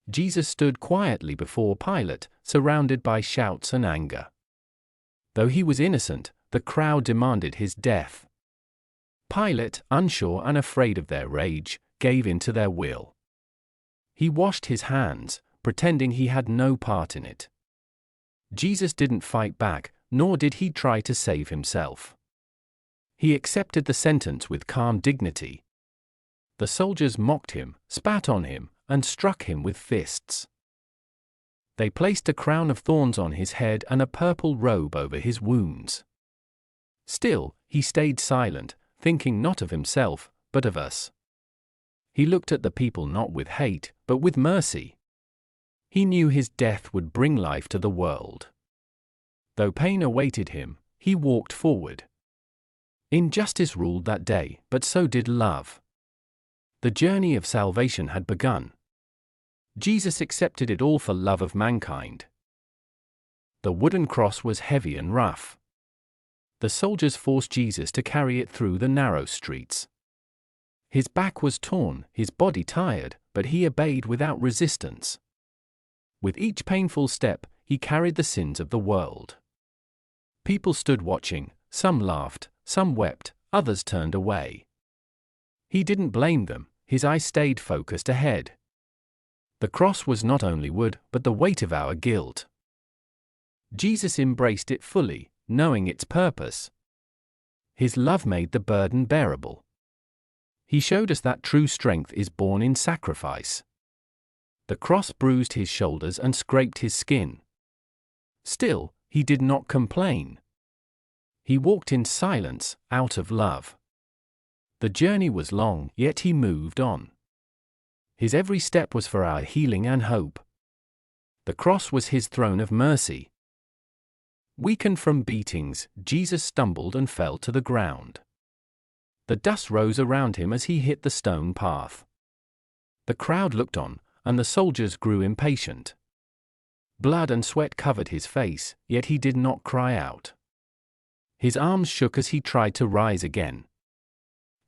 Jesus stood quietly before Pilate, surrounded by shouts and anger. Though he was innocent, the crowd demanded his death. Pilate, unsure and afraid of their rage, gave in to their will. He washed his hands, pretending he had no part in it. Jesus didn't fight back, nor did he try to save himself. He accepted the sentence with calm dignity. The soldiers mocked him, spat on him, and struck him with fists. They placed a crown of thorns on his head and a purple robe over his wounds. Still, he stayed silent, thinking not of himself, but of us. He looked at the people not with hate, but with mercy. He knew his death would bring life to the world. Though pain awaited him, he walked forward. Injustice ruled that day, but so did love. The journey of salvation had begun. Jesus accepted it all for love of mankind. The wooden cross was heavy and rough. The soldiers forced Jesus to carry it through the narrow streets. His back was torn, his body tired, but he obeyed without resistance. With each painful step, he carried the sins of the world. People stood watching, some laughed, some wept, others turned away. He didn't blame them, his eyes stayed focused ahead. The cross was not only wood, but the weight of our guilt. Jesus embraced it fully, knowing its purpose. His love made the burden bearable. He showed us that true strength is born in sacrifice. The cross bruised his shoulders and scraped his skin. Still, he did not complain. He walked in silence, out of love. The journey was long, yet he moved on. His every step was for our healing and hope. The cross was his throne of mercy. Weakened from beatings, Jesus stumbled and fell to the ground. The dust rose around him as he hit the stone path. The crowd looked on, and the soldiers grew impatient. Blood and sweat covered his face, yet he did not cry out. His arms shook as he tried to rise again.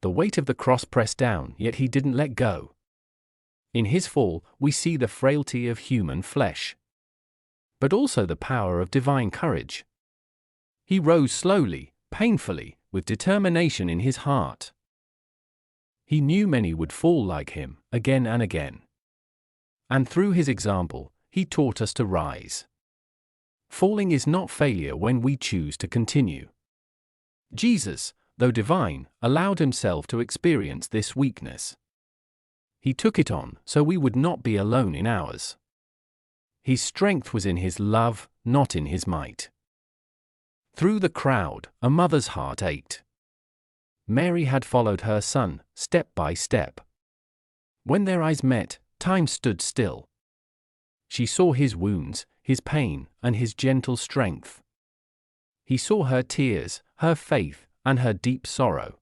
The weight of the cross pressed down, yet he didn't let go. In his fall, we see the frailty of human flesh, but also the power of divine courage. He rose slowly, painfully, with determination in his heart. He knew many would fall like him, again and again. And through his example, he taught us to rise. Falling is not failure when we choose to continue. Jesus, though divine, allowed himself to experience this weakness. He took it on so we would not be alone in ours. His strength was in his love, not in his might. Through the crowd, a mother's heart ached. Mary had followed her son, step by step. When their eyes met, time stood still. She saw his wounds, his pain, and his gentle strength. He saw her tears, her faith, and her deep sorrow.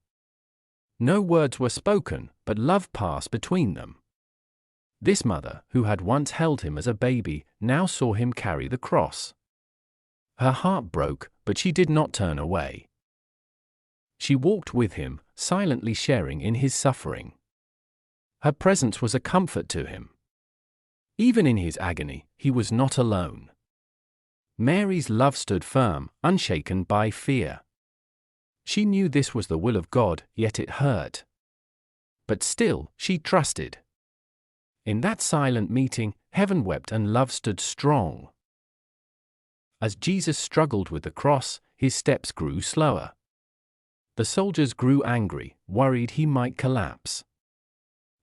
No words were spoken, but love passed between them. This mother, who had once held him as a baby, now saw him carry the cross. Her heart broke, but she did not turn away. She walked with him, silently sharing in his suffering. Her presence was a comfort to him. Even in his agony, he was not alone. Mary's love stood firm, unshaken by fear. She knew this was the will of God, yet it hurt. But still, she trusted. In that silent meeting, heaven wept and love stood strong. As Jesus struggled with the cross, his steps grew slower. The soldiers grew angry, worried he might collapse.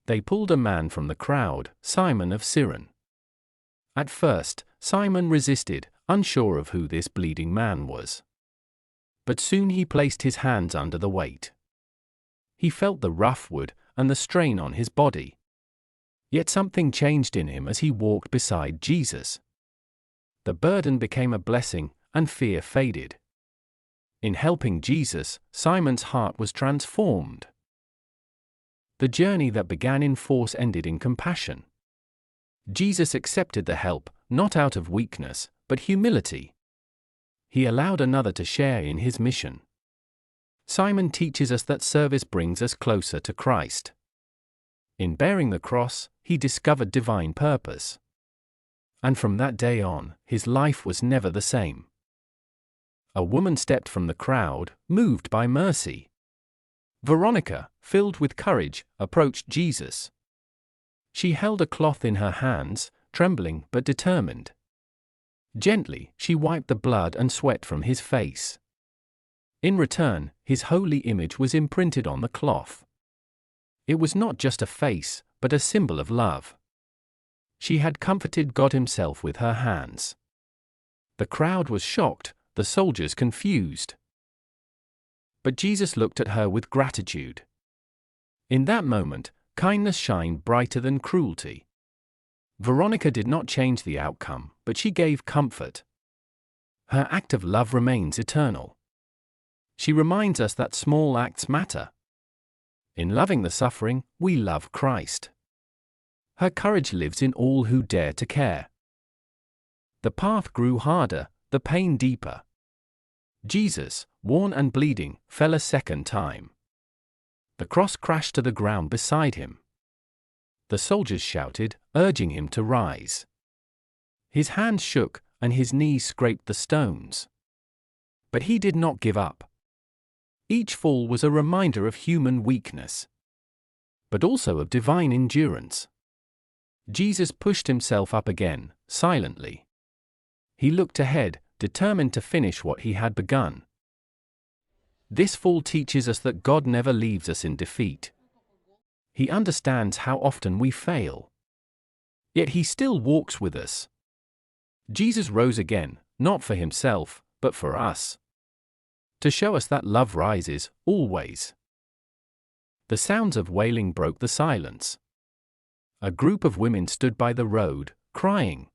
They pulled a man from the crowd, Simon of Cyrene. At first, Simon resisted, unsure of who this bleeding man was. But soon he placed his hands under the weight. He felt the rough wood and the strain on his body. Yet something changed in him as he walked beside Jesus. The burden became a blessing, and fear faded. In helping Jesus, Simon's heart was transformed. The journey that began in force ended in compassion. Jesus accepted the help, not out of weakness, but humility. He allowed another to share in his mission. Simon teaches us that service brings us closer to Christ. In bearing the cross, he discovered divine purpose. And from that day on, his life was never the same. A woman stepped from the crowd, moved by mercy. Veronica, filled with courage, approached Jesus. She held a cloth in her hands, trembling but determined. Gently, she wiped the blood and sweat from his face. In return, his holy image was imprinted on the cloth. It was not just a face, but a symbol of love. She had comforted God himself with her hands. The crowd was shocked, the soldiers confused. But Jesus looked at her with gratitude. In that moment, kindness shined brighter than cruelty. Veronica did not change the outcome, but she gave comfort. Her act of love remains eternal. She reminds us that small acts matter. In loving the suffering, we love Christ. Her courage lives in all who dare to care. The path grew harder, the pain deeper. Jesus, worn and bleeding, fell a second time. The cross crashed to the ground beside him. The soldiers shouted, urging him to rise. His hands shook, and his knees scraped the stones. But he did not give up. Each fall was a reminder of human weakness, but also of divine endurance. Jesus pushed himself up again, silently. He looked ahead, determined to finish what he had begun. This fall teaches us that God never leaves us in defeat. He understands how often we fail. Yet he still walks with us. Jesus rose again, not for himself, but for us. To show us that love rises, always. The sounds of wailing broke the silence. A group of women stood by the road, crying.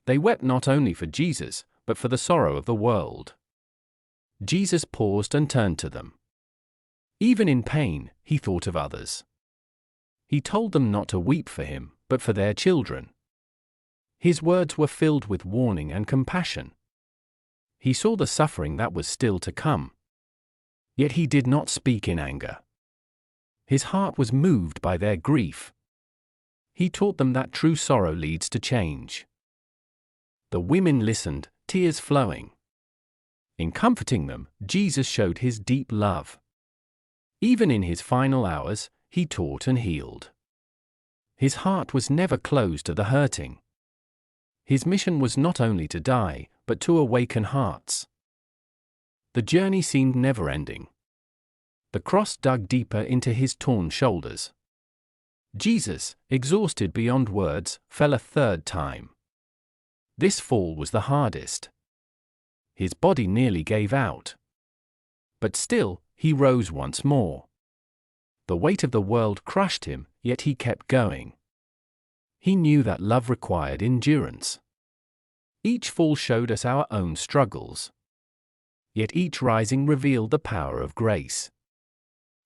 They wept not only for Jesus, but for the sorrow of the world. Jesus paused and turned to them. Even in pain, he thought of others. He told them not to weep for him, but for their children. His words were filled with warning and compassion. He saw the suffering that was still to come. Yet he did not speak in anger. His heart was moved by their grief. He taught them that true sorrow leads to change. The women listened, tears flowing. In comforting them, Jesus showed his deep love. Even in his final hours, he taught and healed. His heart was never closed to the hurting. His mission was not only to die, but to awaken hearts. The journey seemed never-ending. The cross dug deeper into his torn shoulders. Jesus, exhausted beyond words, fell a third time. This fall was the hardest. His body nearly gave out. But still, he rose once more. The weight of the world crushed him, yet he kept going. He knew that love required endurance. Each fall showed us our own struggles. Yet each rising revealed the power of grace.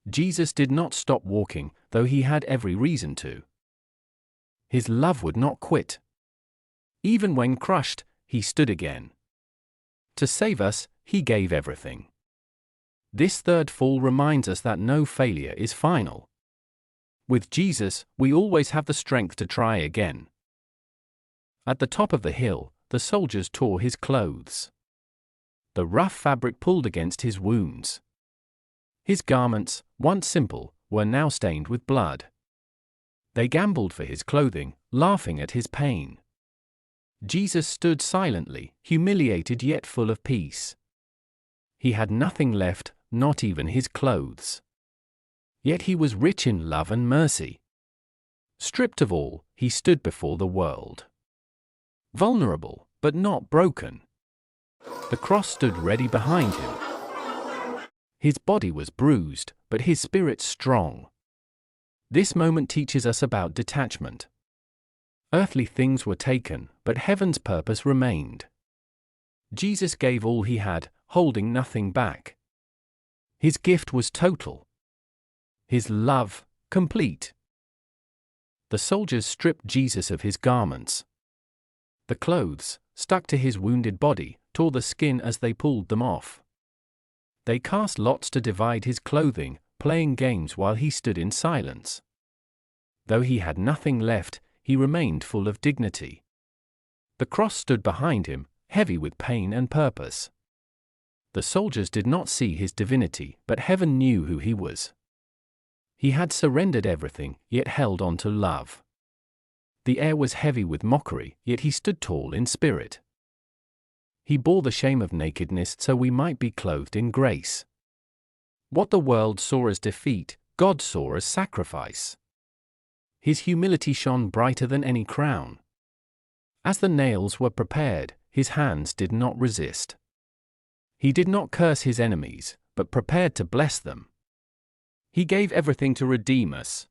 Jesus did not stop walking, though he had every reason to. His love would not quit. Even when crushed, he stood again. To save us, he gave everything. This third fall reminds us that no failure is final. With Jesus, we always have the strength to try again. At the top of the hill, the soldiers tore his clothes. The rough fabric pulled against his wounds. His garments, once simple, were now stained with blood. They gambled for his clothing, laughing at his pain. Jesus stood silently, humiliated yet full of peace. He had nothing left, not even his clothes. Yet he was rich in love and mercy. Stripped of all, he stood before the world. Vulnerable, but not broken. The cross stood ready behind him. His body was bruised, but his spirit strong. This moment teaches us about detachment. Earthly things were taken, but heaven's purpose remained. Jesus gave all he had, holding nothing back. His gift was total. His love, complete. The soldiers stripped Jesus of his garments. The clothes, stuck to his wounded body, tore the skin as they pulled them off. They cast lots to divide his clothing, playing games while he stood in silence. Though he had nothing left, he remained full of dignity. The cross stood behind him, heavy with pain and purpose. The soldiers did not see his divinity, but heaven knew who he was. He had surrendered everything, yet held on to love. The air was heavy with mockery, yet he stood tall in spirit. He bore the shame of nakedness so we might be clothed in grace. What the world saw as defeat, God saw as sacrifice. His humility shone brighter than any crown. As the nails were prepared, his hands did not resist. He did not curse his enemies, but prepared to bless them. He gave everything to redeem us.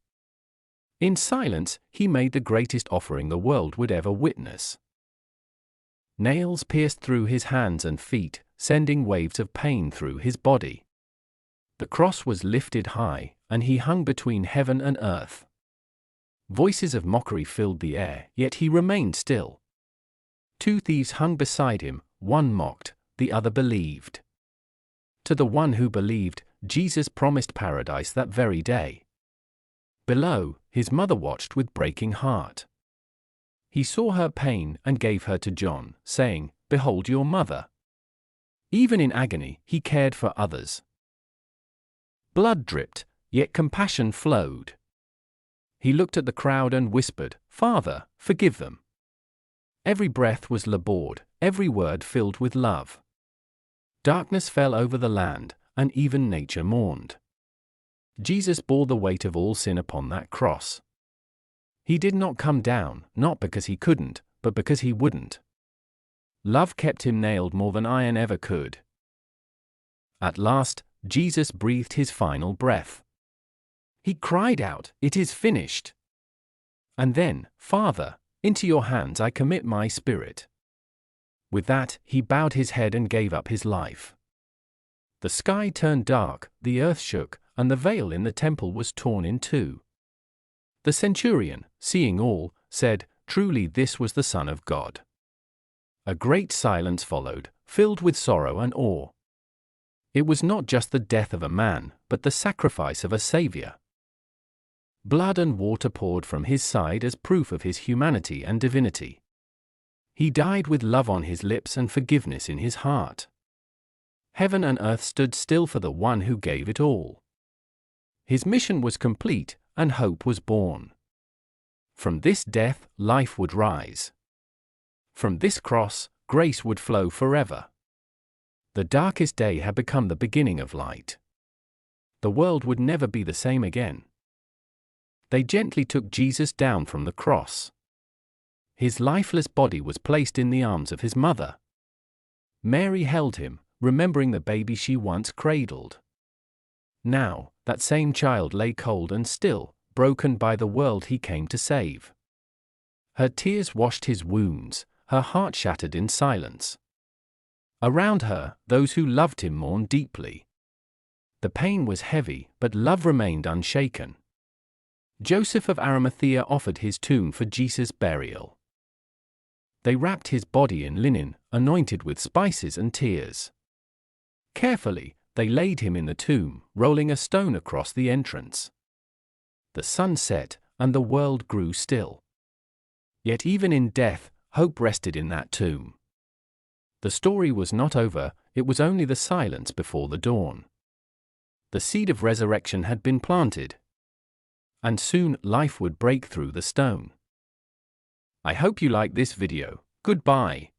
In silence, he made the greatest offering the world would ever witness. Nails pierced through his hands and feet, sending waves of pain through his body. The cross was lifted high, and he hung between heaven and earth. Voices of mockery filled the air, yet he remained still. Two thieves hung beside him, one mocked, the other believed. To the one who believed, Jesus promised paradise that very day. Below, his mother watched with breaking heart. He saw her pain and gave her to John, saying, "Behold your mother." Even in agony, he cared for others. Blood dripped, yet compassion flowed. He looked at the crowd and whispered, "Father, forgive them." Every breath was labored, every word filled with love. Darkness fell over the land, and even nature mourned. Jesus bore the weight of all sin upon that cross. He did not come down, not because he couldn't, but because he wouldn't. Love kept him nailed more than iron ever could. At last, Jesus breathed his final breath. He cried out, "It is finished." And then, "Father, into your hands I commit my spirit." With that, he bowed his head and gave up his life. The sky turned dark, the earth shook, and the veil in the temple was torn in two. The centurion, seeing all, said, "Truly this was the Son of God." A great silence followed, filled with sorrow and awe. It was not just the death of a man, but the sacrifice of a Savior. Blood and water poured from his side as proof of his humanity and divinity. He died with love on his lips and forgiveness in his heart. Heaven and earth stood still for the one who gave it all. His mission was complete, and hope was born. From this death, life would rise. From this cross, grace would flow forever. The darkest day had become the beginning of light. The world would never be the same again. They gently took Jesus down from the cross. His lifeless body was placed in the arms of his mother. Mary held him, remembering the baby she once cradled. Now, that same child lay cold and still, broken by the world he came to save. Her tears washed his wounds, her heart shattered in silence. Around her, those who loved him mourned deeply. The pain was heavy, but love remained unshaken. Joseph of Arimathea offered his tomb for Jesus' burial. They wrapped his body in linen, anointed with spices and tears. Carefully, they laid him in the tomb, rolling a stone across the entrance. The sun set, and the world grew still. Yet even in death, hope rested in that tomb. The story was not over, it was only the silence before the dawn. The seed of resurrection had been planted. And soon life would break through the stone. I hope you like this video. Goodbye.